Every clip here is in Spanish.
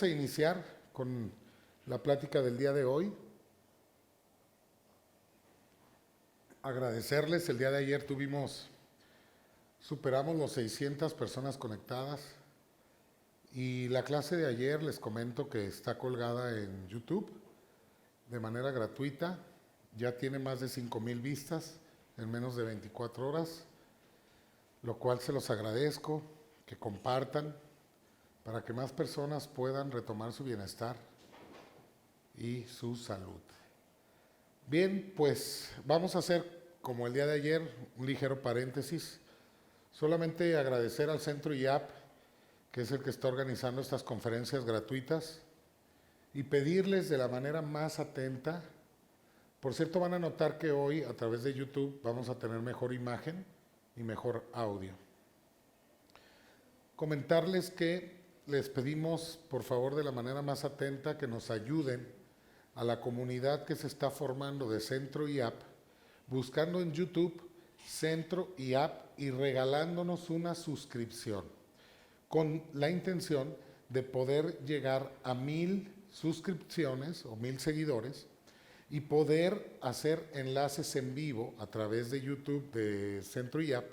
A iniciar con la plática del día de hoy. Agradecerles, el día de ayer superamos los 600 personas conectadas y la clase de ayer les comento que está colgada en YouTube de manera gratuita. Ya tiene más de 5,000 vistas en menos de 24 horas, lo cual se los agradezco, que compartan para que más personas puedan retomar su bienestar y su salud. Bien, pues vamos a hacer, como el día de ayer, un ligero paréntesis. Solamente agradecer al Centro IAP, que es el que está organizando estas conferencias gratuitas, y pedirles de la manera más atenta. Por cierto, van a notar que hoy a través de YouTube vamos a tener mejor imagen y mejor audio. Comentarles que les pedimos, por favor, de la manera más atenta, que nos ayuden a la comunidad que se está formando de Centro IAP, buscando en YouTube Centro IAP y regalándonos una suscripción, con la intención de poder llegar a 1,000 suscripciones o 1,000 seguidores y poder hacer enlaces en vivo a través de YouTube de Centro IAP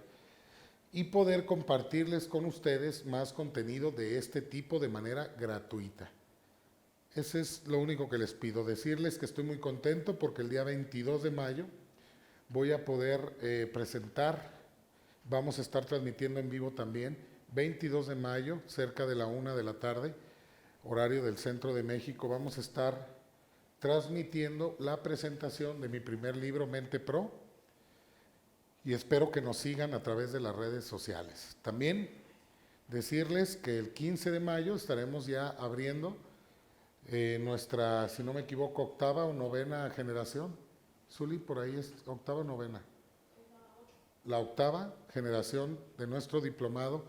y poder compartirles con ustedes más contenido de este tipo de manera gratuita. Ese es lo único que les pido, decirles que estoy muy contento porque el día 22 de mayo voy a poder presentar, vamos a estar transmitiendo en vivo también, 22 de mayo, cerca de la 1 de la tarde, horario del Centro de México, vamos a estar transmitiendo la presentación de mi primer libro, Mente Pro, y espero que nos sigan a través de las redes sociales. También decirles que el 15 de mayo estaremos ya abriendo nuestra, si no me equivoco, octava o novena generación. Zuli, por ahí es octava o novena. La octava generación de nuestro diplomado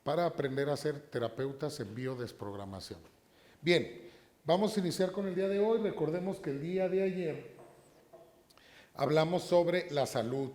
para aprender a ser terapeutas en biodesprogramación. Bien, vamos a iniciar con el día de hoy. Recordemos que el día de ayer hablamos sobre la salud.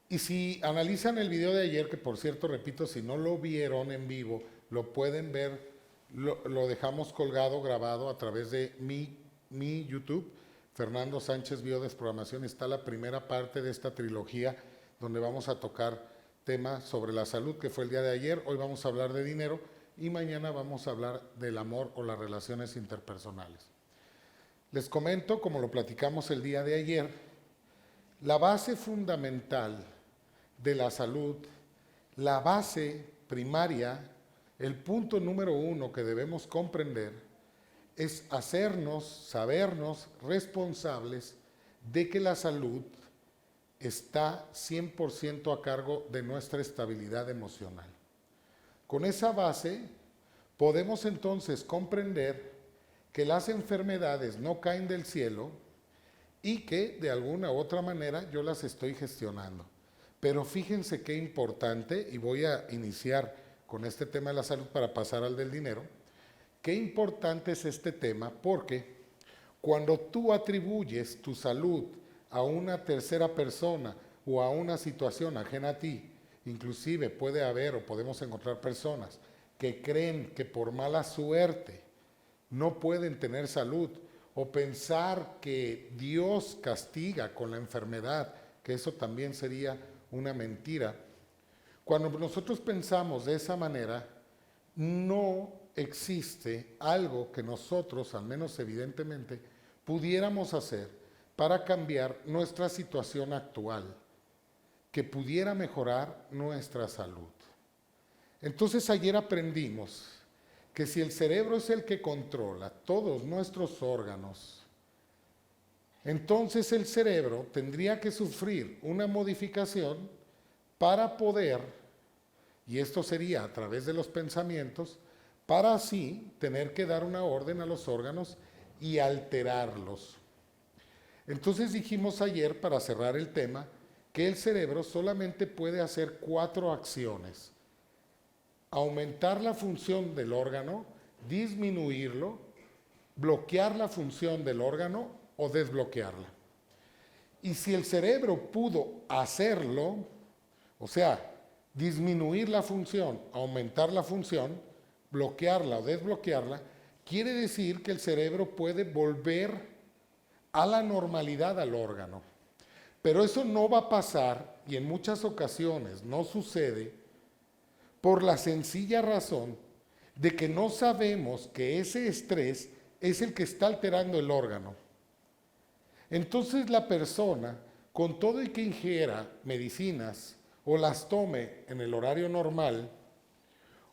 Y si analizan el video de ayer, que por cierto, repito, si no lo vieron en vivo, lo pueden ver, lo dejamos colgado, grabado a través de mi YouTube, Fernando Sánchez Biodesprogramación. Está la primera parte de esta trilogía donde vamos a tocar temas sobre la salud, que fue el día de ayer. Hoy vamos a hablar de dinero y mañana vamos a hablar del amor o las relaciones interpersonales. Les comento, como lo platicamos el día de ayer, la base fundamental de la salud, la base primaria, el punto número 1 que debemos comprender es hacernos, sabernos responsables de que la salud está 100% a cargo de nuestra estabilidad emocional. Con esa base podemos entonces comprender que las enfermedades no caen del cielo y que de alguna u otra manera yo las estoy gestionando. Pero fíjense qué importante, y voy a iniciar con este tema de la salud para pasar al del dinero, qué importante es este tema, porque cuando tú atribuyes tu salud a una tercera persona o a una situación ajena a ti, inclusive puede haber o podemos encontrar personas que creen que por mala suerte no pueden tener salud, o pensar que Dios castiga con la enfermedad, que eso también sería una mentira. Cuando nosotros pensamos de esa manera, no existe algo que nosotros, al menos evidentemente, pudiéramos hacer para cambiar nuestra situación actual, que pudiera mejorar nuestra salud. Entonces ayer aprendimos que si el cerebro es el que controla todos nuestros órganos, entonces el cerebro tendría que sufrir una modificación para poder, y esto sería a través de los pensamientos, para así tener que dar una orden a los órganos y alterarlos. Entonces dijimos ayer, para cerrar el tema, que el cerebro solamente puede hacer 4 acciones: aumentar la función del órgano, disminuirlo, bloquear la función del órgano o desbloquearla. Y si el cerebro pudo hacerlo, o sea, disminuir la función, aumentar la función, bloquearla o desbloquearla, quiere decir que el cerebro puede volver a la normalidad al órgano. Pero eso no va a pasar, y en muchas ocasiones no sucede, por la sencilla razón de que no sabemos que ese estrés es el que está alterando el órgano. Entonces la persona, con todo y que ingiera medicinas o las tome en el horario normal,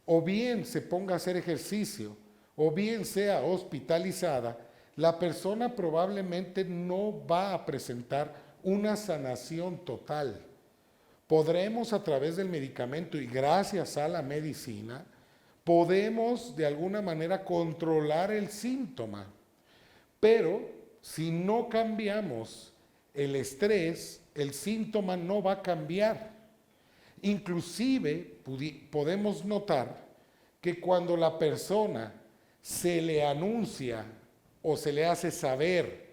o bien se ponga a hacer ejercicio, o bien sea hospitalizada, la persona probablemente no va a presentar una sanación total. Podremos a través del medicamento y gracias a la medicina, podemos de alguna manera controlar el síntoma. Pero si no cambiamos el estrés, el síntoma no va a cambiar. Inclusive podemos notar que cuando la persona se le anuncia o se le hace saber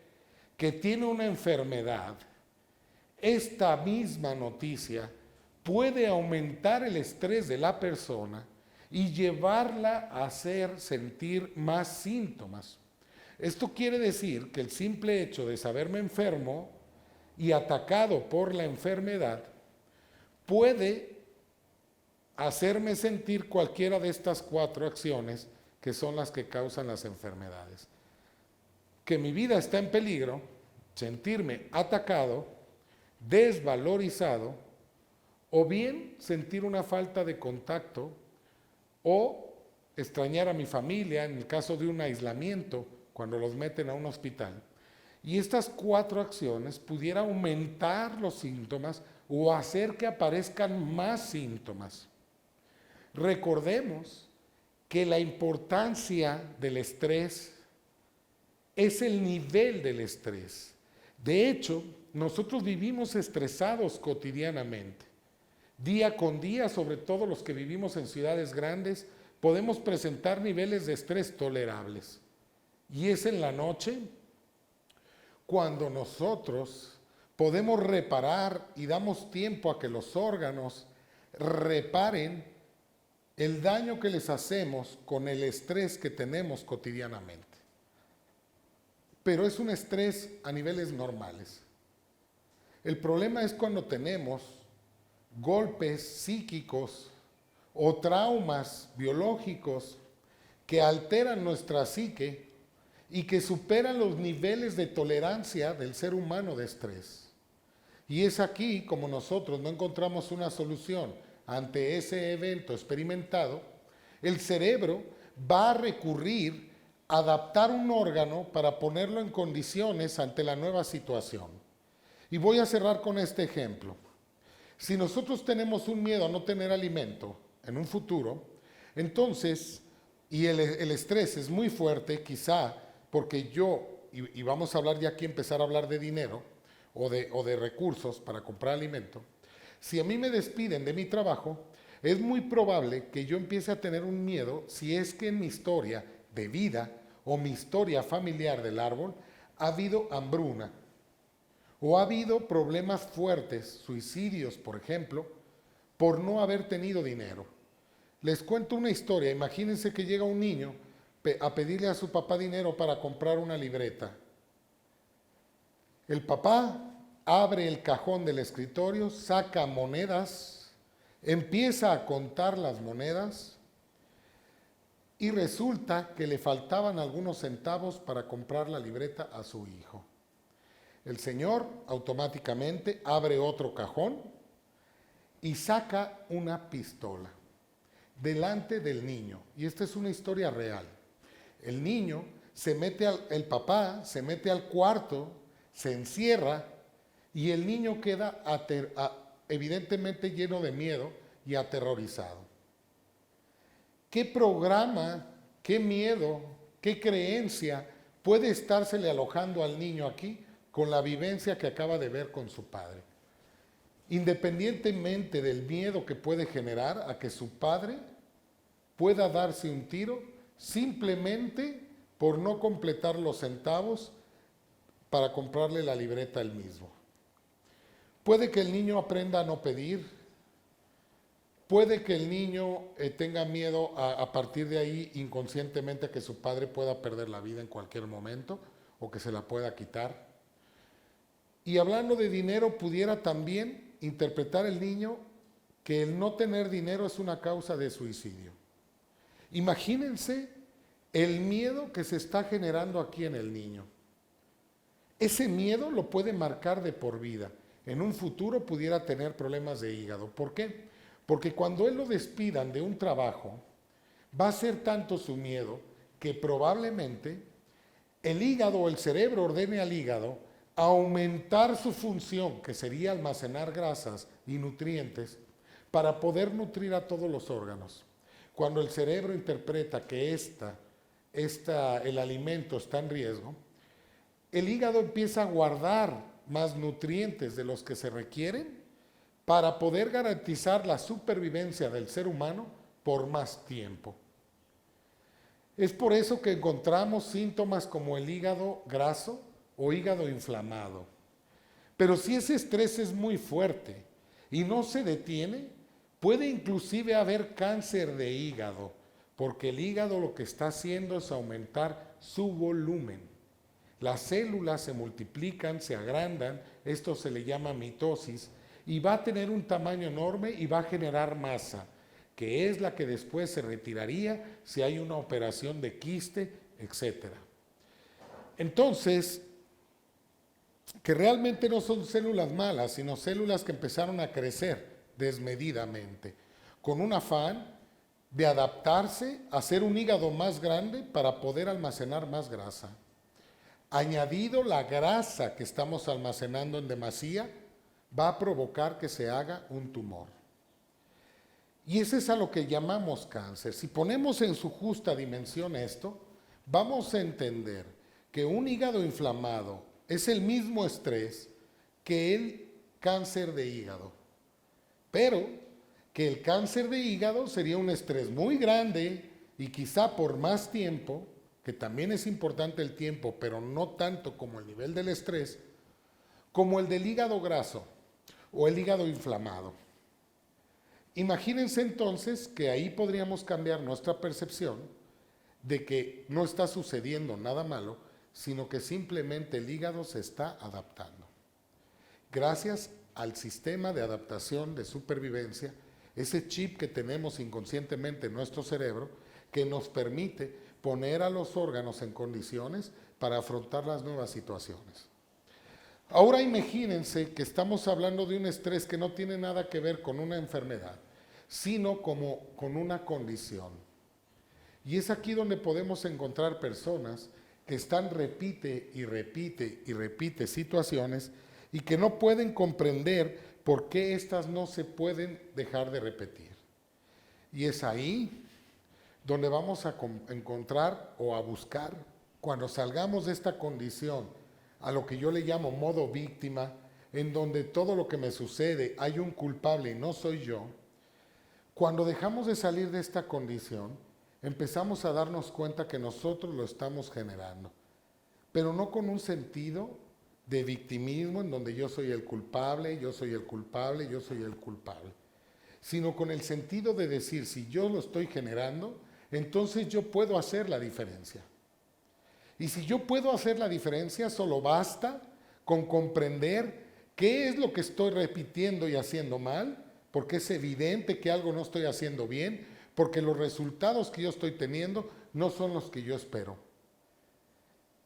que tiene una enfermedad, esta misma noticia puede aumentar el estrés de la persona y llevarla a hacer sentir más síntomas. Esto quiere decir que el simple hecho de saberme enfermo y atacado por la enfermedad puede hacerme sentir cualquiera de estas 4 acciones que son las que causan las enfermedades. Que mi vida está en peligro, sentirme atacado, desvalorizado, o bien sentir una falta de contacto o extrañar a mi familia en el caso de un aislamiento cuando los meten a un hospital. Y estas 4 acciones pudieran aumentar los síntomas o hacer que aparezcan más síntomas. Recordemos que la importancia del estrés es el nivel del estrés. De hecho, nosotros vivimos estresados cotidianamente. Día con día, sobre todo los que vivimos en ciudades grandes, podemos presentar niveles de estrés tolerables. Y es en la noche cuando nosotros podemos reparar y damos tiempo a que los órganos reparen el daño que les hacemos con el estrés que tenemos cotidianamente. Pero es un estrés a niveles normales. El problema es cuando tenemos golpes psíquicos o traumas biológicos que alteran nuestra psique y que superan los niveles de tolerancia del ser humano de estrés. Y es aquí como nosotros no encontramos una solución ante ese evento experimentado, el cerebro va a recurrir a adaptar un órgano para ponerlo en condiciones ante la nueva situación. Y voy a cerrar con este ejemplo. Si nosotros tenemos un miedo a no tener alimento en un futuro, entonces, y el estrés es muy fuerte, quizá porque y vamos a hablar ya aquí, empezar a hablar de dinero o de recursos para comprar alimento, si a mí me despiden de mi trabajo, es muy probable que yo empiece a tener un miedo si es que en mi historia de vida o mi historia familiar del árbol ha habido hambruna o ha habido problemas fuertes, suicidios, por ejemplo, por no haber tenido dinero. Les cuento una historia. Imagínense que llega un niño a pedirle a su papá dinero para comprar una libreta. El papá abre el cajón del escritorio, saca monedas, empieza a contar las monedas y resulta que le faltaban algunos centavos para comprar la libreta a su hijo. El señor automáticamente abre otro cajón y saca una pistola delante del niño. Y esta es una historia real. El niño el papá se mete al cuarto, se encierra y el niño queda evidentemente lleno de miedo y aterrorizado. ¿Qué programa, qué miedo, qué creencia puede estársele alojando al niño aquí con la vivencia que acaba de ver con su padre? Independientemente del miedo que puede generar a que su padre pueda darse un tiro simplemente por no completar los centavos para comprarle la libreta él mismo. Puede que el niño aprenda a no pedir, Puede que el niño tenga miedo a partir de ahí inconscientemente a que su padre pueda perder la vida en cualquier momento o que se la pueda quitar. Y hablando de dinero, pudiera también interpretar el niño que el no tener dinero es una causa de suicidio. Imagínense el miedo que se está generando aquí en el niño. Ese miedo lo puede marcar de por vida. En un futuro pudiera tener problemas de hígado. ¿Por qué? Porque cuando él lo despidan de un trabajo, va a ser tanto su miedo que probablemente el hígado o el cerebro ordene al hígado aumentar su función, que sería almacenar grasas y nutrientes, para poder nutrir a todos los órganos. Cuando el cerebro interpreta que el alimento está en riesgo, el hígado empieza a guardar más nutrientes de los que se requieren para poder garantizar la supervivencia del ser humano por más tiempo. Es por eso que encontramos síntomas como el hígado graso o hígado inflamado. Pero si ese estrés es muy fuerte y no se detiene, puede inclusive haber cáncer de hígado, porque el hígado lo que está haciendo es aumentar su volumen. Las células se multiplican, se agrandan, esto se le llama mitosis, y va a tener un tamaño enorme y va a generar masa, que es la que después se retiraría si hay una operación de quiste, etc. Entonces, que realmente no son células malas, sino células que empezaron a crecer desmedidamente, con un afán de adaptarse a ser un hígado más grande para poder almacenar más grasa. Añadido la grasa que estamos almacenando en demasía, va a provocar que se haga un tumor. Y ese es a lo que llamamos cáncer. Si ponemos en su justa dimensión esto, vamos a entender que un hígado inflamado es el mismo estrés que el cáncer de hígado, pero que el cáncer de hígado sería un estrés muy grande y quizá por más tiempo, que también es importante el tiempo, pero no tanto como el nivel del estrés, como el del hígado graso o el hígado inflamado. Imagínense entonces que ahí podríamos cambiar nuestra percepción de que no está sucediendo nada malo, sino que simplemente el hígado se está adaptando. Gracias al sistema de adaptación de supervivencia, ese chip que tenemos inconscientemente en nuestro cerebro, que nos permite poner a los órganos en condiciones para afrontar las nuevas situaciones. Ahora imagínense que estamos hablando de un estrés que no tiene nada que ver con una enfermedad, sino como con una condición. Y es aquí donde podemos encontrar personas que están repite y repite y repite situaciones y que no pueden comprender por qué estas no se pueden dejar de repetir. Y es ahí donde vamos a encontrar o a buscar, cuando salgamos de esta condición, a lo que yo le llamo modo víctima, en donde todo lo que me sucede hay un culpable y no soy yo. Cuando dejamos de salir de esta condición, empezamos a darnos cuenta que nosotros lo estamos generando, pero no con un sentido de victimismo en donde yo soy el culpable, yo soy el culpable, yo soy el culpable, sino con el sentido de decir, si yo lo estoy generando, entonces yo puedo hacer la diferencia. Y si yo puedo hacer la diferencia, solo basta con comprender qué es lo que estoy repitiendo y haciendo mal, porque es evidente que algo no estoy haciendo bien, porque los resultados que yo estoy teniendo no son los que yo espero.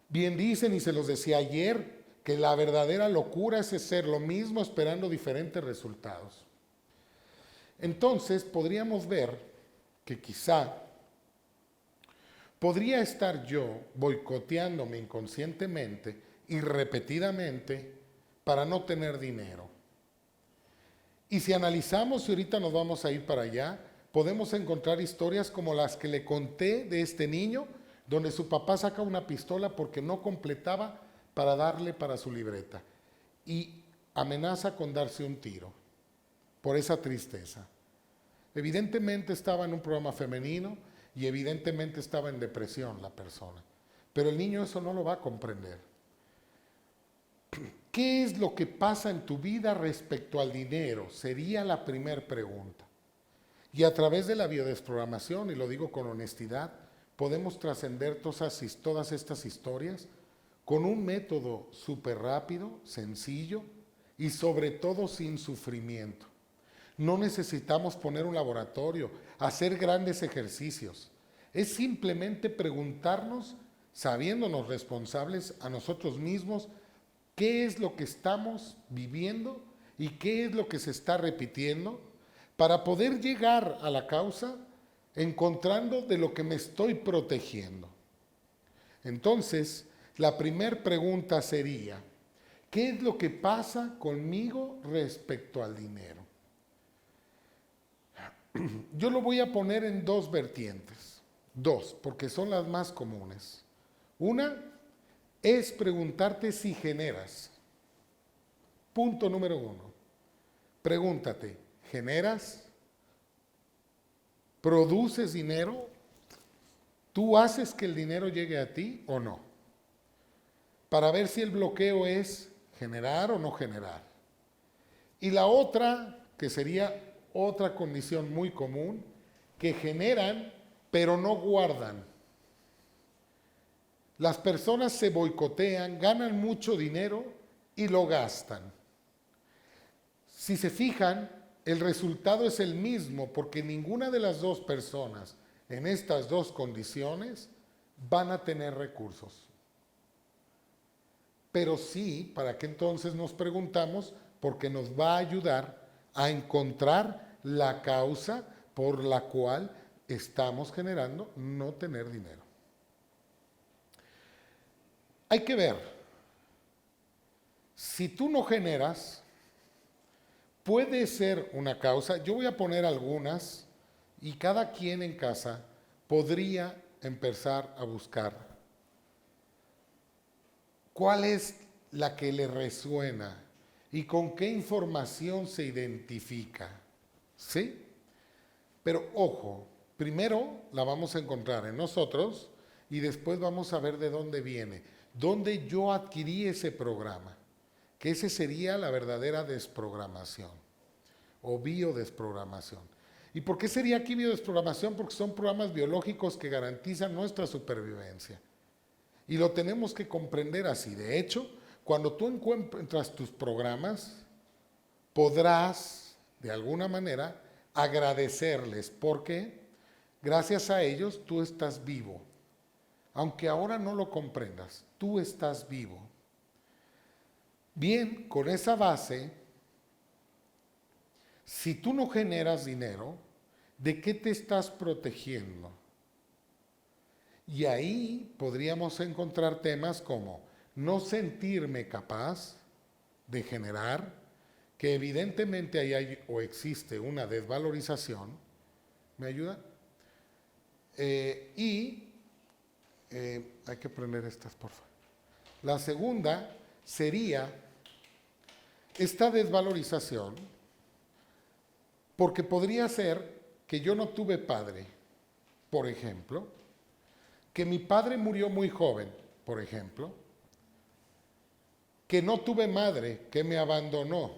Bien dicen, y se los decía ayer, que la verdadera locura es hacer lo mismo esperando diferentes resultados. Entonces podríamos ver que quizá podría estar yo boicoteándome inconscientemente y repetidamente para no tener dinero. Y si analizamos, y ahorita nos vamos a ir para allá, podemos encontrar historias como las que le conté de este niño, donde su papá saca una pistola porque no completaba para darle para su libreta y amenaza con darse un tiro por esa tristeza. Evidentemente estaba en un programa femenino y evidentemente estaba en depresión la persona, pero el niño eso no lo va a comprender. ¿Qué es lo que pasa en tu vida respecto al dinero? Sería la primera pregunta. Y a través de la biodesprogramación, y lo digo con honestidad, podemos trascender todas estas historias con un método súper rápido, sencillo y sobre todo sin sufrimiento. No necesitamos poner un laboratorio, hacer grandes ejercicios. Es simplemente preguntarnos, sabiéndonos responsables a nosotros mismos, qué es lo que estamos viviendo y qué es lo que se está repitiendo para poder llegar a la causa encontrando de lo que me estoy protegiendo. Entonces, la primera pregunta sería, ¿qué es lo que pasa conmigo respecto al dinero? Yo lo voy a poner en dos vertientes, dos, porque son las más comunes. Una es preguntarte si generas. Punto número uno. Pregúntate, ¿generas? ¿Produces dinero? ¿Tú haces que el dinero llegue a ti o no? Para ver si el bloqueo es generar o no generar. Y la otra, que sería otra condición muy común, que generan pero no guardan. Las personas se boicotean, ganan mucho dinero y lo gastan. Si se fijan, el resultado es el mismo porque ninguna de las dos personas en estas dos condiciones van a tener recursos. Pero sí, ¿para qué entonces nos preguntamos? Porque nos va a ayudar a encontrar la causa por la cual estamos generando no tener dinero. Hay que ver, si tú no generas, puede ser una causa. Yo voy a poner algunas y cada quien en casa podría empezar a buscar cuál es la que le resuena y con qué información se identifica. ¿Sí? Pero ojo, primero la vamos a encontrar en nosotros y después vamos a ver de dónde viene, dónde yo adquirí ese programa, que ese sería la verdadera desprogramación o biodesprogramación. ¿Y por qué sería aquí biodesprogramación? Porque son programas biológicos que garantizan nuestra supervivencia. Y lo tenemos que comprender así. De hecho, cuando tú encuentras tus programas, podrás, de alguna manera, agradecerles, porque gracias a ellos tú estás vivo. Aunque ahora no lo comprendas, tú estás vivo. Bien, con esa base, si tú no generas dinero, ¿de qué te estás protegiendo? Y ahí podríamos encontrar temas como no sentirme capaz de generar, que evidentemente ahí hay o existe una desvalorización. ¿Me ayuda? Hay que prender estas, por favor. La segunda sería esta desvalorización, porque podría ser que yo no tuve padre, por ejemplo, que mi padre murió muy joven, por ejemplo, que no tuve madre, que me abandonó.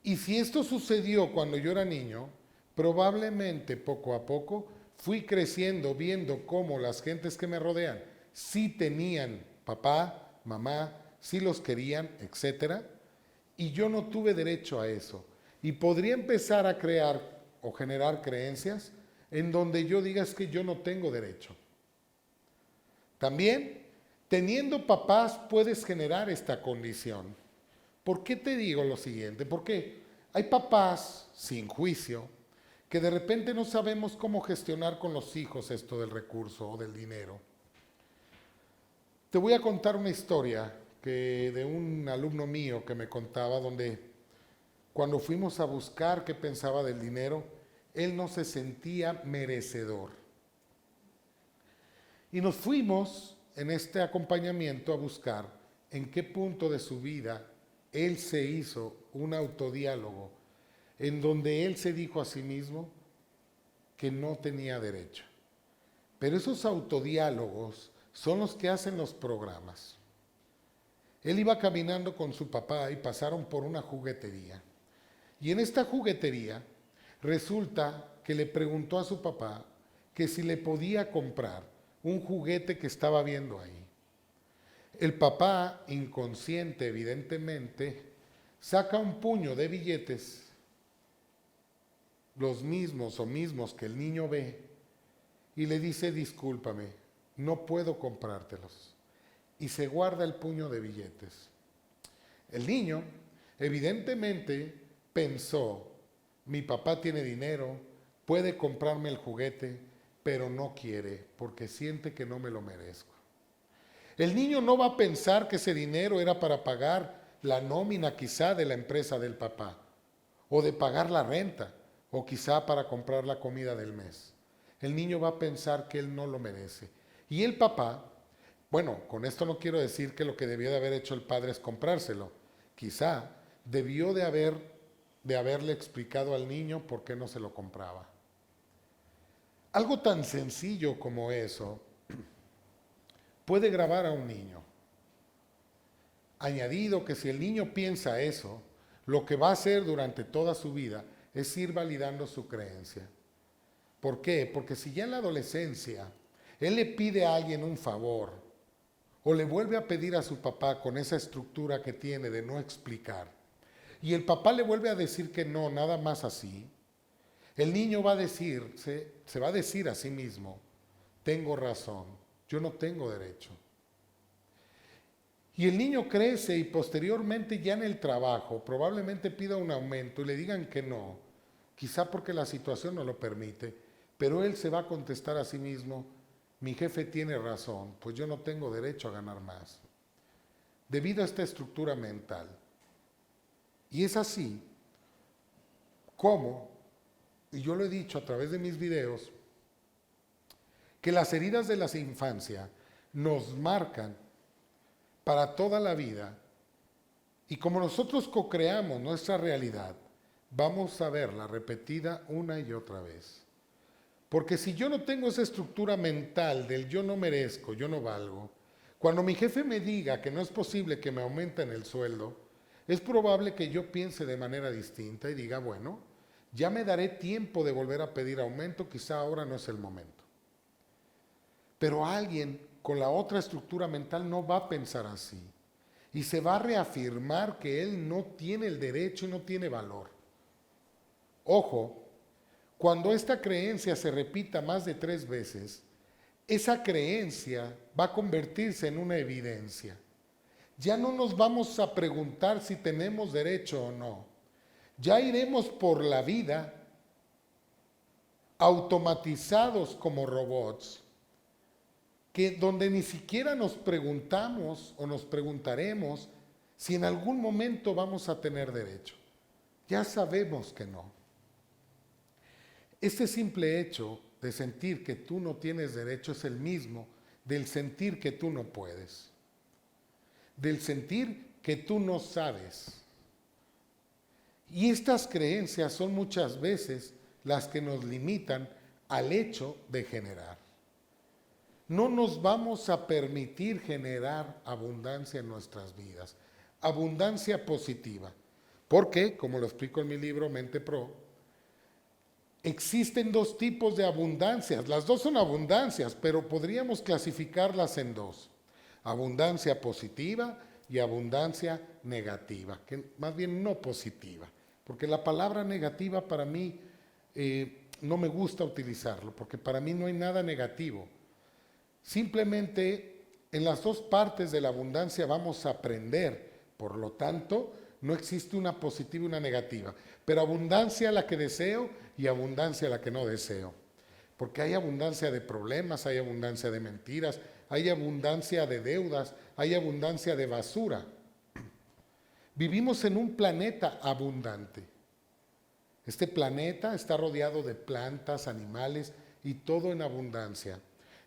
Y si esto sucedió cuando yo era niño, probablemente poco a poco fui creciendo viendo cómo las gentes que me rodean sí tenían papá, mamá, sí los querían, etcétera, y yo no tuve derecho a eso. Y podría empezar a crear o generar creencias en donde yo diga es que yo no tengo derecho. También, teniendo papás puedes generar esta condición. ¿Por qué te digo lo siguiente? Porque hay papás sin juicio que de repente no sabemos cómo gestionar con los hijos esto del recurso o del dinero. Te voy a contar una historia de un alumno mío que me contaba donde cuando fuimos a buscar qué pensaba del dinero, él no se sentía merecedor. Y nos fuimos en este acompañamiento a buscar en qué punto de su vida él se hizo un autodiálogo en donde él se dijo a sí mismo que no tenía derecho. Pero esos autodiálogos son los que hacen los programas. Él iba caminando con su papá y pasaron por una juguetería. Y en esta juguetería Resulta que le preguntó a su papá que si le podía comprar un juguete que estaba viendo ahí. El papá, inconsciente evidentemente, saca un puño de billetes, los mismos o mismos que el niño ve, y le dice: discúlpame, no puedo comprártelos. Y se guarda el puño de billetes. El niño evidentemente pensó: mi papá tiene dinero, puede comprarme el juguete, pero no quiere porque siente que no me lo merezco. El niño no va a pensar que ese dinero era para pagar la nómina quizá de la empresa del papá, o de pagar la renta, o quizá para comprar la comida del mes. El niño va a pensar que él no lo merece. Y el papá, bueno, con esto no quiero decir que lo que debió de haber hecho el padre es comprárselo. Quizá debió de haberle explicado al niño por qué no se lo compraba. Algo tan sencillo como eso puede grabar a un niño. Añadido que si el niño piensa eso, lo que va a hacer durante toda su vida es ir validando su creencia. ¿Por qué? Porque si ya en la adolescencia él le pide a alguien un favor o le vuelve a pedir a su papá con esa estructura que tiene de no explicar, y el papá le vuelve a decir que no, nada más así, el niño va a decir, se va a decir a sí mismo: tengo razón, yo no tengo derecho. Y el niño crece y posteriormente ya en el trabajo probablemente pida un aumento y le digan que no, quizá porque la situación no lo permite, pero él se va a contestar a sí mismo: mi jefe tiene razón, pues yo no tengo derecho a ganar más. Debido a esta estructura mental. Y es así como, y yo lo he dicho a través de mis videos, que las heridas de la infancia nos marcan para toda la vida, y como nosotros co-creamos nuestra realidad, vamos a verla repetida una y otra vez. Porque si yo no tengo esa estructura mental del yo no merezco, yo no valgo, cuando mi jefe me diga que no es posible que me aumenten el sueldo, es probable que yo piense de manera distinta y diga: bueno, ya me daré tiempo de volver a pedir aumento, quizá ahora no es el momento. Pero alguien con la otra estructura mental no va a pensar así y se va a reafirmar que él no tiene el derecho y no tiene valor. Ojo, cuando esta creencia se repita más de 3 veces, esa creencia va a convertirse en una evidencia. Ya no nos vamos a preguntar si tenemos derecho o no. Ya iremos por la vida automatizados como robots, donde ni siquiera nos preguntamos o nos preguntaremos si en algún momento vamos a tener derecho. Ya sabemos que no. Este simple hecho de sentir que tú no tienes derecho es el mismo del sentir que tú no puedes, del sentir que tú no sabes. Y estas creencias son muchas veces las que nos limitan al hecho de generar. No nos vamos a permitir generar abundancia en nuestras vidas, abundancia positiva, porque, como lo explico en mi libro Mente Pro, existen 2 tipos de abundancias. Las 2 son abundancias, pero podríamos clasificarlas en 2: abundancia positiva y abundancia negativa, que más bien no positiva, porque la palabra negativa para mí no me gusta utilizarlo, porque para mí no hay nada negativo. Simplemente en las 2 partes de la abundancia vamos a aprender, por lo tanto no existe una positiva y una negativa, pero abundancia la que deseo y abundancia la que no deseo, porque hay abundancia de problemas, hay abundancia de mentiras, hay abundancia de deudas, hay abundancia de basura. Vivimos en un planeta abundante. Este planeta está rodeado de plantas, animales y todo en abundancia.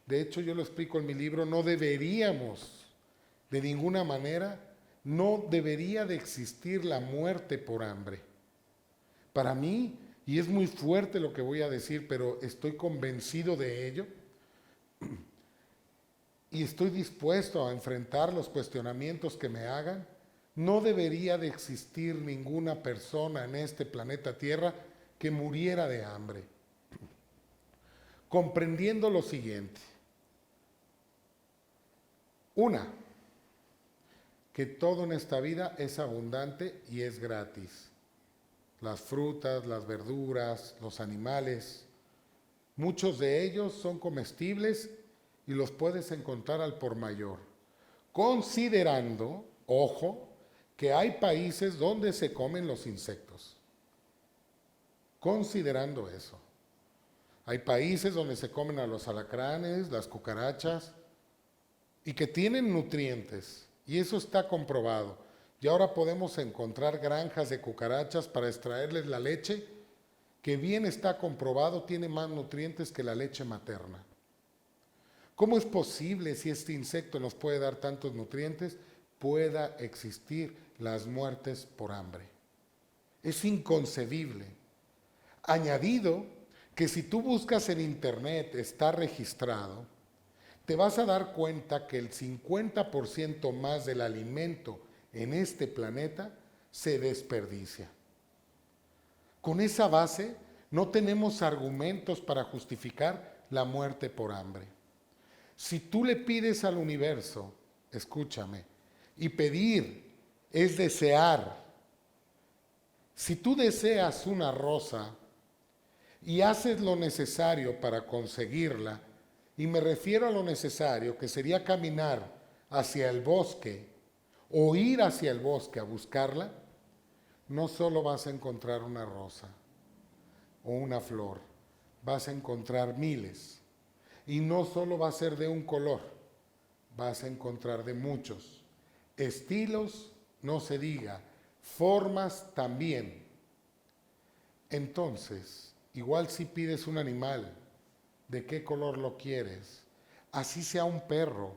De hecho, yo lo explico en mi libro, no deberíamos, de ninguna manera, no debería de existir la muerte por hambre. Para mí, y es muy fuerte lo que voy a decir, pero estoy convencido de ello, y estoy dispuesto a enfrentar los cuestionamientos que me hagan, no debería de existir ninguna persona en este planeta Tierra que muriera de hambre, comprendiendo lo siguiente. Una, que todo en esta vida es abundante y es gratis. Las frutas, las verduras, los animales, muchos de ellos son comestibles y los puedes encontrar al por mayor. Considerando, ojo, que hay países donde se comen los insectos. Considerando eso. Hay países donde se comen a los alacranes, las cucarachas, y que tienen nutrientes, y eso está comprobado. Y ahora podemos encontrar granjas de cucarachas para extraerles la leche, que bien está comprobado, tiene más nutrientes que la leche materna. ¿Cómo es posible, si este insecto nos puede dar tantos nutrientes, pueda existir las muertes por hambre? Es inconcebible. Añadido que si tú buscas en internet, está registrado, te vas a dar cuenta que el 50% más del alimento en este planeta se desperdicia. Con esa base, no tenemos argumentos para justificar la muerte por hambre. Si tú le pides al universo, escúchame, y pedir es desear. Si tú deseas una rosa y haces lo necesario para conseguirla, y me refiero a lo necesario, que sería caminar hacia el bosque o ir hacia el bosque a buscarla, no solo vas a encontrar una rosa o una flor, vas a encontrar miles. Y no solo va a ser de un color, vas a encontrar de muchos. Estilos, no se diga, formas también. Entonces, igual si pides un animal, ¿de qué color lo quieres? Así sea un perro.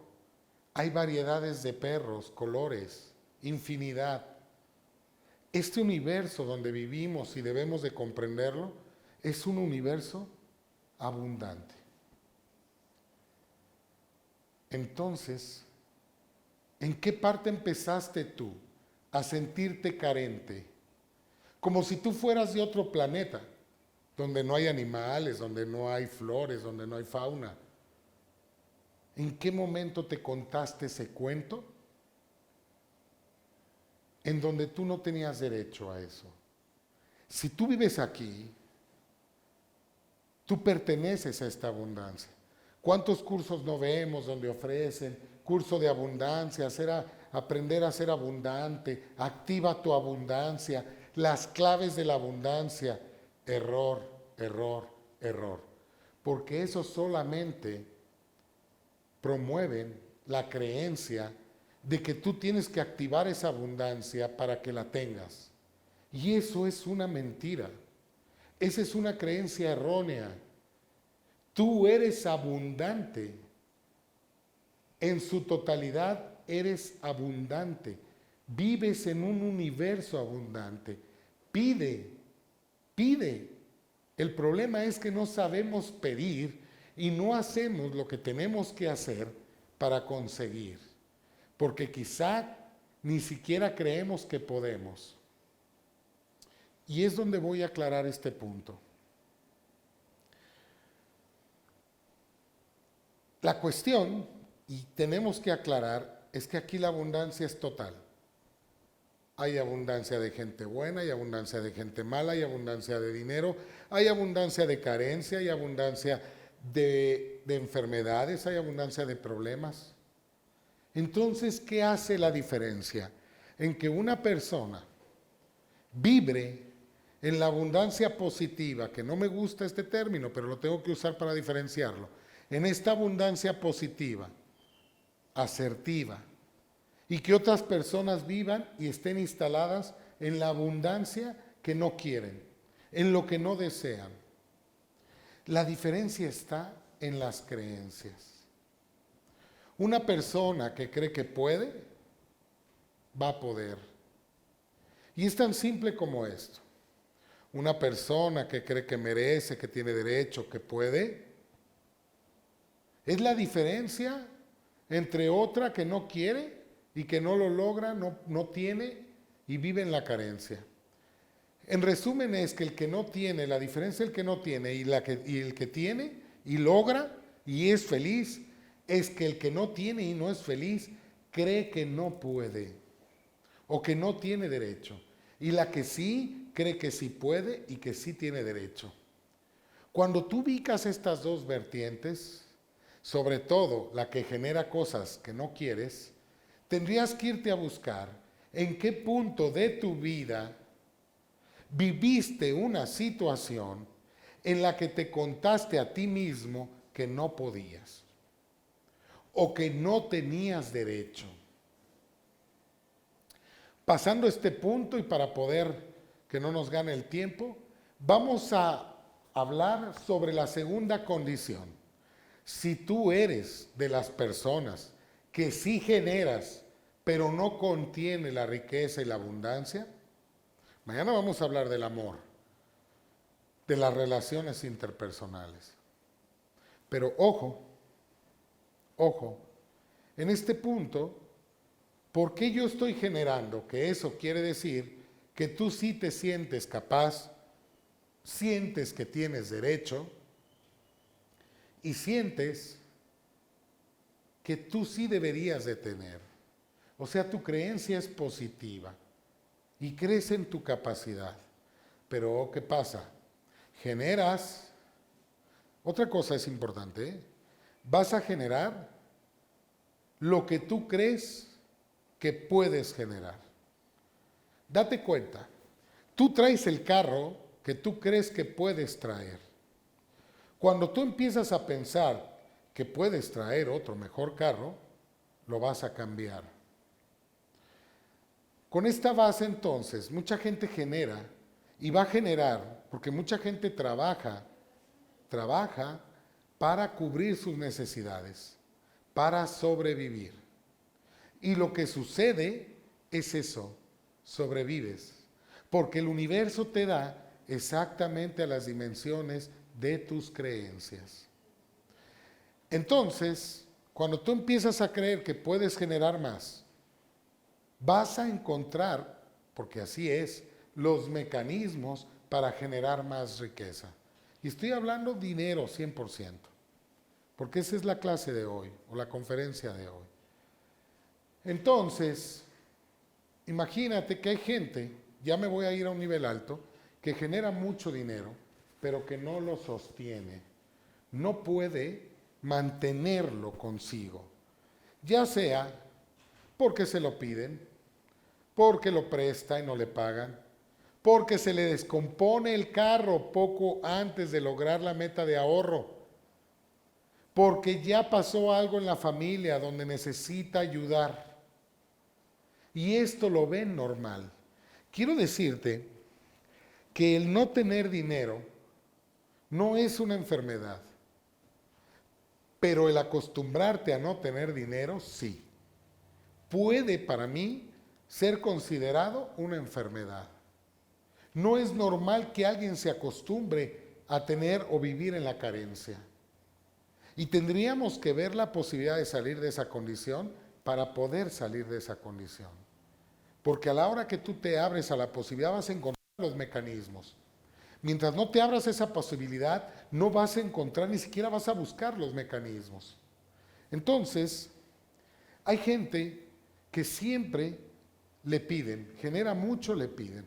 Hay variedades de perros, colores, infinidad. Este universo donde vivimos y debemos de comprenderlo, es un universo abundante. Entonces, ¿en qué parte empezaste tú a sentirte carente? Como si tú fueras de otro planeta, donde no hay animales, donde no hay flores, donde no hay fauna. ¿En qué momento te contaste ese cuento? En donde tú no tenías derecho a eso. Si tú vives aquí, tú perteneces a esta abundancia. ¿Cuántos cursos no vemos donde ofrecen curso de abundancia, aprender a ser abundante, activa tu abundancia, las claves de la abundancia? Error, error, error. Porque eso solamente promueven la creencia de que tú tienes que activar esa abundancia para que la tengas. Y eso es una mentira. Esa es una creencia errónea. Tú eres abundante. En su totalidad eres abundante. Vives en un universo abundante. Pide, pide. El problema es que no sabemos pedir y no hacemos lo que tenemos que hacer para conseguir. Porque quizá ni siquiera creemos que podemos. Y es donde voy a aclarar este punto. La cuestión, y tenemos que aclarar, es que aquí la abundancia es total. Hay abundancia de gente buena, hay abundancia de gente mala, hay abundancia de dinero, hay abundancia de carencia, hay abundancia de enfermedades, hay abundancia de problemas. Entonces, ¿qué hace la diferencia? En que una persona vibre en la abundancia positiva, que no me gusta este término, pero lo tengo que usar para diferenciarlo, en esta abundancia positiva, asertiva, y que otras personas vivan y estén instaladas en la abundancia que no quieren, en lo que no desean. La diferencia está en las creencias. Una persona que cree que puede, va a poder. Y es tan simple como esto. Una persona que cree que merece, que tiene derecho, que puede, es la diferencia entre otra que no quiere y que no lo logra, no tiene y vive en la carencia. En resumen es que el que no tiene, la diferencia del que no tiene y el que tiene y logra y es feliz, es que el que no tiene y no es feliz cree que no puede o que no tiene derecho. Y la que sí cree que sí puede y que sí tiene derecho. Cuando tú ubicas estas dos vertientes, sobre todo la que genera cosas que no quieres, tendrías que irte a buscar en qué punto de tu vida viviste una situación en la que te contaste a ti mismo que no podías o que no tenías derecho. Pasando este punto y para poder que no nos gane el tiempo, vamos a hablar sobre la segunda condición. Si tú eres de las personas que sí generas, pero no contiene la riqueza y la abundancia, mañana vamos a hablar del amor, de las relaciones interpersonales. Pero ojo, en este punto, ¿por qué yo estoy generando? Que eso quiere decir que tú sí te sientes capaz, sientes que tienes derecho y sientes que tú sí deberías de tener. O sea, tu creencia es positiva y crees en tu capacidad. Pero, ¿qué pasa? Generas, otra cosa es importante, ¿eh? Vas a generar lo que tú crees que puedes generar. Date cuenta, tú traes el carro que tú crees que puedes traer. Cuando tú empiezas a pensar que puedes traer otro mejor carro, lo vas a cambiar. Con esta base entonces, mucha gente genera y va a generar, porque mucha gente trabaja para cubrir sus necesidades, para sobrevivir. Y lo que sucede es eso, sobrevives, porque el universo te da exactamente a las dimensiones de tus creencias. Entonces, cuando tú empiezas a creer que puedes generar más, vas a encontrar, porque así es, los mecanismos para generar más riqueza. Y estoy hablando dinero 100%, porque esa es la clase de hoy, o la conferencia de hoy. Entonces, imagínate que hay gente, ya me voy a ir a un nivel alto, que genera mucho dinero, pero que no lo sostiene, no puede mantenerlo consigo, ya sea porque se lo piden, porque lo presta y no le pagan, porque se le descompone el carro poco antes de lograr la meta de ahorro, porque ya pasó algo en la familia donde necesita ayudar. Y esto lo ven normal. Quiero decirte que el no tener dinero no es una enfermedad, pero el acostumbrarte a no tener dinero, sí. Puede para mí ser considerado una enfermedad. No es normal que alguien se acostumbre a tener o vivir en la carencia. Y tendríamos que ver la posibilidad de salir de esa condición para poder salir de esa condición. Porque a la hora que tú te abres a la posibilidad vas a encontrar los mecanismos. Mientras no te abras esa posibilidad, no vas a encontrar, ni siquiera vas a buscar los mecanismos. Entonces, hay gente que siempre le piden, genera mucho, le piden.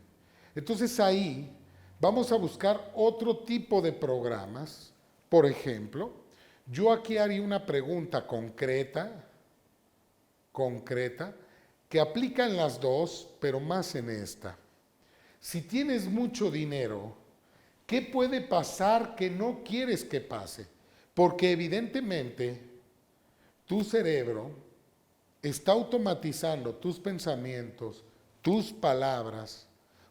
Entonces ahí vamos a buscar otro tipo de programas. Por ejemplo, yo aquí haría una pregunta concreta, que aplica en las dos, pero más en esta. Si tienes mucho dinero, ¿qué puede pasar que no quieres que pase? Porque evidentemente tu cerebro está automatizando tus pensamientos, tus palabras,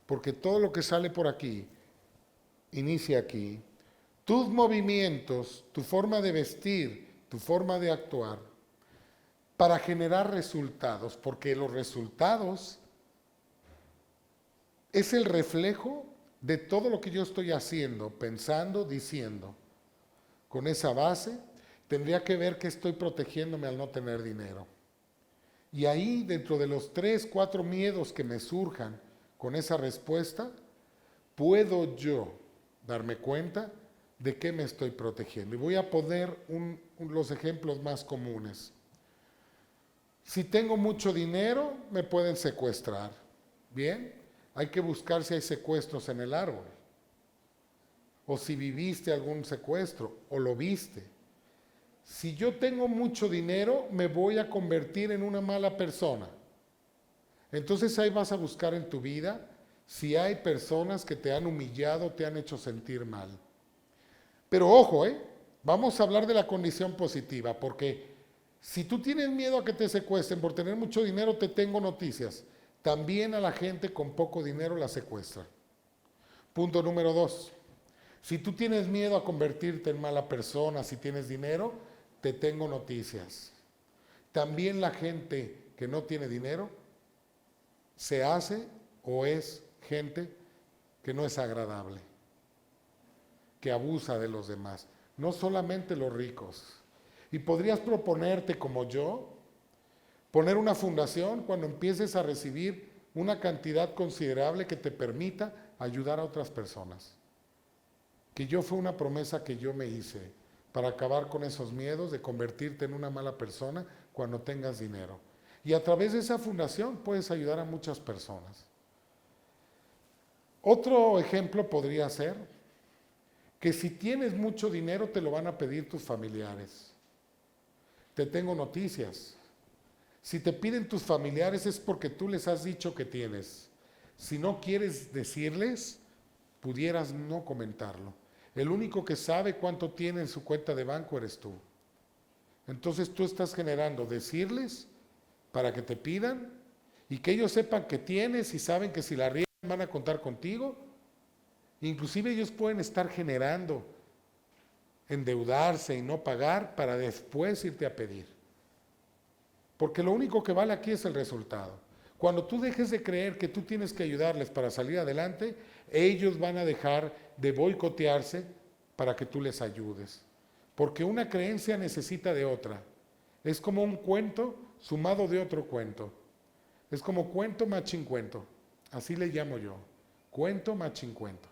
porque todo lo que sale por aquí, inicia aquí, tus movimientos, tu forma de vestir, tu forma de actuar, para generar resultados, porque los resultados es el reflejo de todo lo que yo estoy haciendo, pensando, diciendo. Con esa base, tendría que ver que estoy protegiéndome al no tener dinero. Y ahí, dentro de los 3, 4 miedos que me surjan con esa respuesta, puedo yo darme cuenta de qué me estoy protegiendo? Y voy a poner los ejemplos más comunes. Si tengo mucho dinero, me pueden secuestrar. Bien, hay que buscar si hay secuestros en el árbol. O si viviste algún secuestro, o lo viste. Si yo tengo mucho dinero, me voy a convertir en una mala persona. Entonces ahí vas a buscar en tu vida si hay personas que te han humillado, te han hecho sentir mal. Pero ojo, vamos a hablar de la condición positiva, porque si tú tienes miedo a que te secuestren por tener mucho dinero, te tengo noticias. También a la gente con poco dinero la secuestran. Punto número 2. Si tú tienes miedo a convertirte en mala persona si tienes dinero, te tengo noticias. También la gente que no tiene dinero se hace o es gente que no es agradable, que abusa de los demás, no solamente los ricos. Y podrías proponerte, como yo, poner una fundación cuando empieces a recibir una cantidad considerable que te permita ayudar a otras personas. Que yo fue una promesa que yo me hice para acabar con esos miedos de convertirte en una mala persona cuando tengas dinero. Y a través de esa fundación puedes ayudar a muchas personas. Otro ejemplo podría ser que si tienes mucho dinero te lo van a pedir tus familiares. Te tengo noticias. Si te piden tus familiares es porque tú les has dicho que tienes. Si no quieres decirles, pudieras no comentarlo. El único que sabe cuánto tiene en su cuenta de banco eres tú. Entonces tú estás generando decirles para que te pidan y que ellos sepan que tienes y saben que si la riegan van a contar contigo. Inclusive ellos pueden estar generando endeudarse y no pagar para después irte a pedir. Porque lo único que vale aquí es el resultado. Cuando tú dejes de creer que tú tienes que ayudarles para salir adelante, ellos van a dejar de boicotearse para que tú les ayudes. Porque una creencia necesita de otra. Es como un cuento sumado de otro cuento. Es como cuento más chincuento. Así le llamo yo. Cuento más chincuento.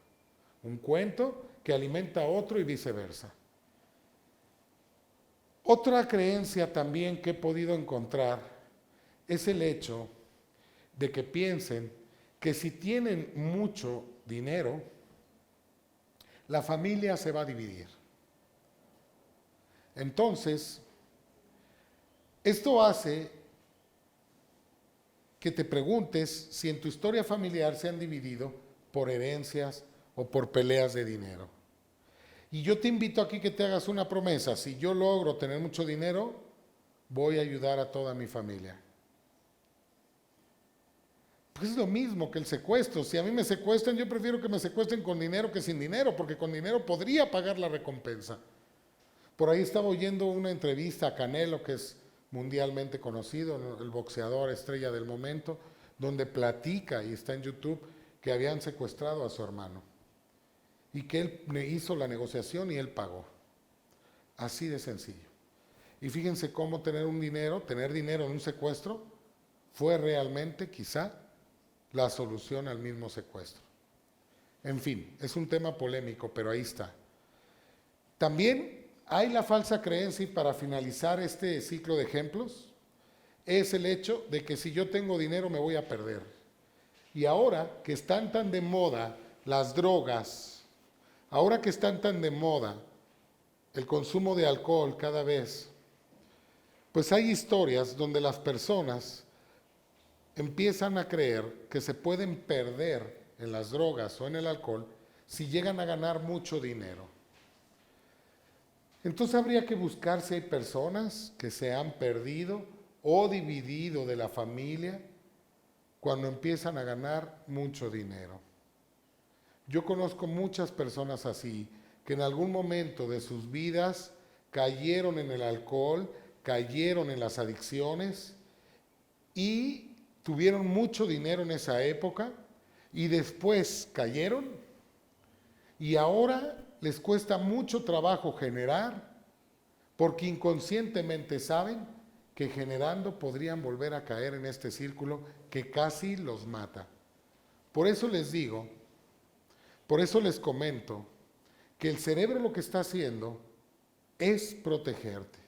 Un cuento que alimenta a otro y viceversa. Otra creencia también que he podido encontrar es el hecho de que piensen que si tienen mucho dinero, la familia se va a dividir. Entonces, esto hace que te preguntes si en tu historia familiar se han dividido por herencias o por peleas de dinero. Y yo te invito aquí que te hagas una promesa. Si yo logro tener mucho dinero, voy a ayudar a toda mi familia. Pues es lo mismo que el secuestro. Si a mí me secuestran, yo prefiero que me secuestren con dinero que sin dinero, porque con dinero podría pagar la recompensa. Por ahí estaba oyendo una entrevista a Canelo, que es mundialmente conocido, el boxeador estrella del momento, donde platica, y está en YouTube, que habían secuestrado a su hermano. Y que él hizo la negociación y él pagó. Así de sencillo. Y fíjense cómo tener dinero en un secuestro, fue realmente quizá la solución al mismo secuestro. En fin, es un tema polémico, pero ahí está. También hay la falsa creencia, y para finalizar este ciclo de ejemplos, es el hecho de que si yo tengo dinero me voy a perder. Y ahora que están tan de moda las drogas, ahora que están tan de moda el consumo de alcohol cada vez, pues hay historias donde las personas empiezan a creer que se pueden perder en las drogas o en el alcohol si llegan a ganar mucho dinero. Entonces habría que buscar si hay personas que se han perdido o dividido de la familia cuando empiezan a ganar mucho dinero. Yo conozco muchas personas así, que en algún momento de sus vidas cayeron en el alcohol, cayeron en las adicciones y tuvieron mucho dinero en esa época y después cayeron y ahora les cuesta mucho trabajo generar porque inconscientemente saben que generando podrían volver a caer en este círculo que casi los mata. Por eso les digo, Por eso les comento que el cerebro lo que está haciendo es protegerte.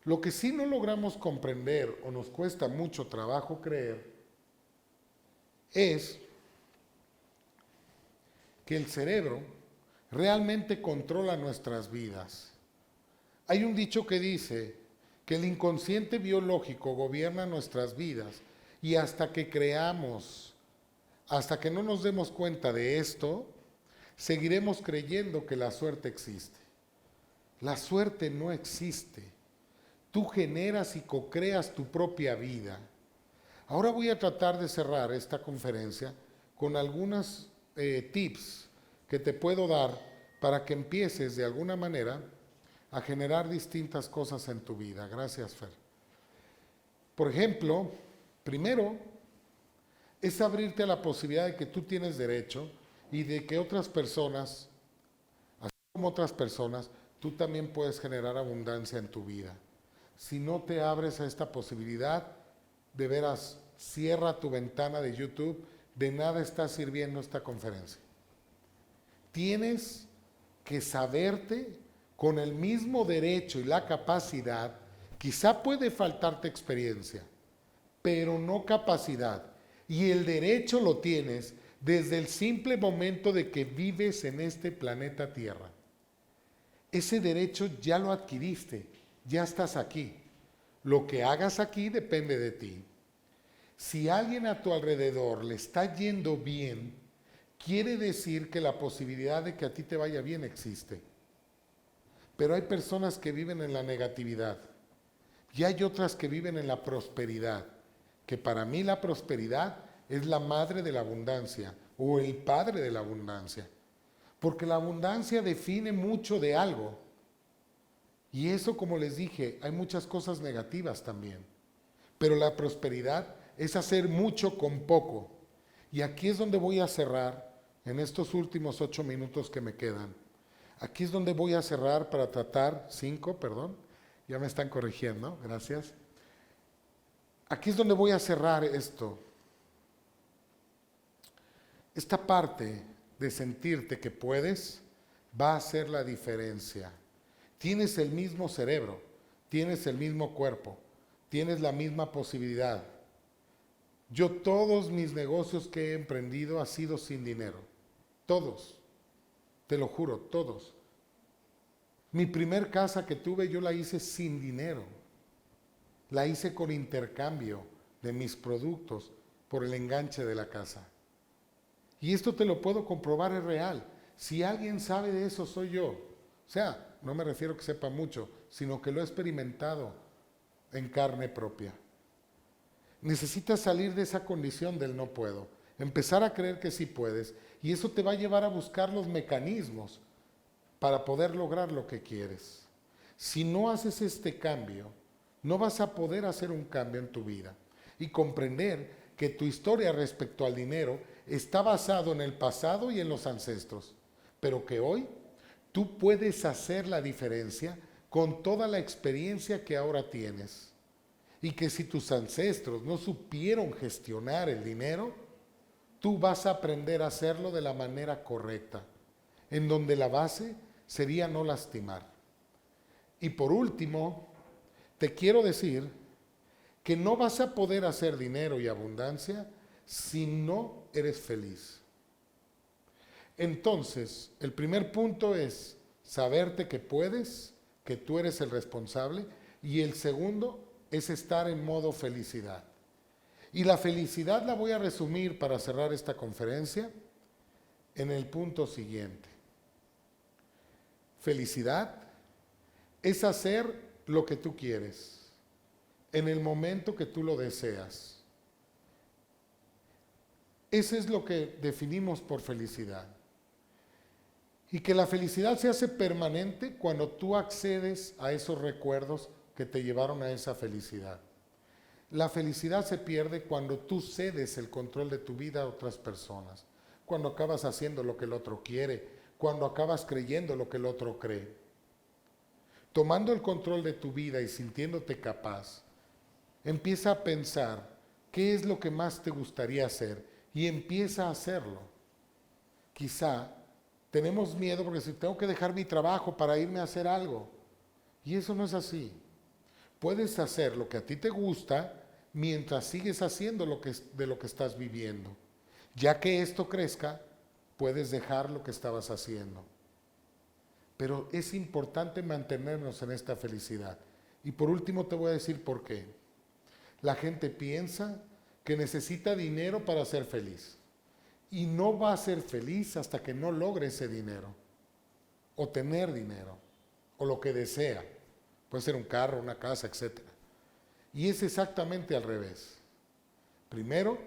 Lo que sí no logramos comprender o nos cuesta mucho trabajo creer es que el cerebro realmente controla nuestras vidas. Hay un dicho que dice que el inconsciente biológico gobierna nuestras vidas y hasta que creamos, hasta que no nos demos cuenta de esto, seguiremos creyendo que la suerte existe. La suerte no existe. Tú generas y co-creas tu propia vida. Ahora voy a tratar de cerrar esta conferencia con algunos tips que te puedo dar para que empieces de alguna manera a generar distintas cosas en tu vida. Gracias, Fer. Por ejemplo, primero es abrirte a la posibilidad de que tú tienes derecho y de que otras personas, así como otras personas, tú también puedes generar abundancia en tu vida. Si no te abres a esta posibilidad, de veras, cierra tu ventana de YouTube, de nada está sirviendo esta conferencia. Tienes que saberte con el mismo derecho y la capacidad, quizá puede faltarte experiencia, pero no capacidad. Y el derecho lo tienes desde el simple momento de que vives en este planeta Tierra. Ese derecho ya lo adquiriste, ya estás aquí. Lo que hagas aquí depende de ti. Si a alguien a tu alrededor le está yendo bien, quiere decir que la posibilidad de que a ti te vaya bien existe. Pero hay personas que viven en la negatividad y hay otras que viven en la prosperidad, que para mí la prosperidad es la madre de la abundancia o el padre de la abundancia, porque la abundancia define mucho de algo. Y eso, como les dije, hay muchas cosas negativas también. Pero la prosperidad es hacer mucho con poco. Y aquí es donde voy a cerrar, en estos últimos 8 minutos que me quedan. Aquí es donde voy a cerrar para tratar, 5, perdón, ya me están corrigiendo, gracias. Aquí es donde voy a cerrar esto. Esta parte de sentirte que puedes va a hacer la diferencia. Tienes el mismo cerebro, tienes el mismo cuerpo, tienes la misma posibilidad. Yo todos mis negocios que he emprendido ha sido sin dinero. Todos. Te lo juro, todos. Mi primer casa que tuve yo la hice sin dinero. La hice con intercambio de mis productos por el enganche de la casa. Y esto te lo puedo comprobar, es real. Si alguien sabe de eso, soy yo. O sea, no me refiero a que sepa mucho, sino que lo he experimentado en carne propia. Necesitas salir de esa condición del no puedo, empezar a creer que sí puedes, y eso te va a llevar a buscar los mecanismos para poder lograr lo que quieres. Si no haces este cambio, no vas a poder hacer un cambio en tu vida y comprender que tu historia respecto al dinero está basado en el pasado y en los ancestros, pero que hoy tú puedes hacer la diferencia con toda la experiencia que ahora tienes. Y que si tus ancestros no supieron gestionar el dinero, tú vas a aprender a hacerlo de la manera correcta, en donde la base sería no lastimar. Y por último, te quiero decir que no vas a poder hacer dinero y abundancia si no eres feliz. Entonces, el primer punto es saberte que puedes, que tú eres el responsable, y el segundo es estar en modo felicidad. Y la felicidad la voy a resumir para cerrar esta conferencia en el punto siguiente. Felicidad es hacer lo que tú quieres, en el momento que tú lo deseas. Eso es lo que definimos por felicidad. Y que la felicidad se hace permanente cuando tú accedes a esos recuerdos que te llevaron a esa felicidad. La felicidad se pierde cuando tú cedes el control de tu vida a otras personas, cuando acabas haciendo lo que el otro quiere, cuando acabas creyendo lo que el otro cree. Tomando el control de tu vida y sintiéndote capaz, empieza a pensar qué es lo que más te gustaría hacer y empieza a hacerlo. Quizá tenemos miedo porque si tengo que dejar mi trabajo para irme a hacer algo. Y eso no es así. Puedes hacer lo que a ti te gusta mientras sigues haciendo de lo que estás viviendo. Ya que esto crezca, puedes dejar lo que estabas haciendo. Pero es importante mantenernos en esta felicidad. Y por último te voy a decir por qué. La gente piensa que necesita dinero para ser feliz. Y no va a ser feliz hasta que no logre ese dinero. O tener dinero. O lo que desea. Puede ser un carro, una casa, etc. Y es exactamente al revés. Primero,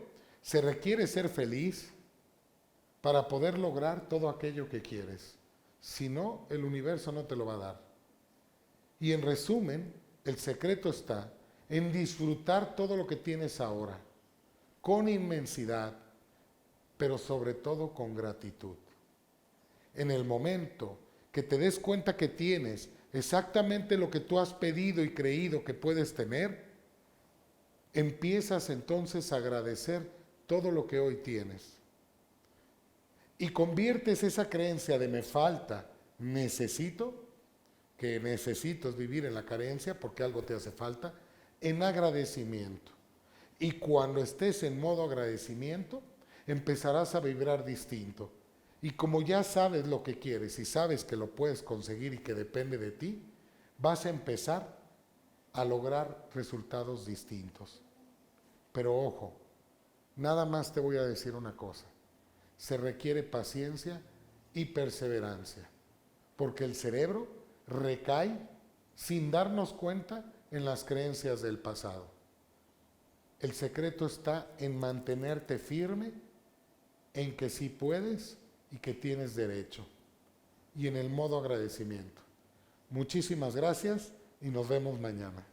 se requiere ser feliz para poder lograr todo aquello que quieres. Si no, el universo no te lo va a dar. Y en resumen, el secreto está en disfrutar todo lo que tienes ahora, con inmensidad, pero sobre todo con gratitud. En el momento que te des cuenta que tienes exactamente lo que tú has pedido y creído que puedes tener, empiezas entonces a agradecer todo lo que hoy tienes. Y conviertes esa creencia de me falta, necesito, que necesito es vivir en la carencia porque algo te hace falta, en agradecimiento. Y cuando estés en modo agradecimiento, empezarás a vibrar distinto. Y como ya sabes lo que quieres y sabes que lo puedes conseguir y que depende de ti, vas a empezar a lograr resultados distintos. Pero ojo, nada más te voy a decir una cosa. Se requiere paciencia y perseverancia, porque el cerebro recae sin darnos cuenta en las creencias del pasado. El secreto está en mantenerte firme en que sí puedes y que tienes derecho, y en el modo agradecimiento. Muchísimas gracias y nos vemos mañana.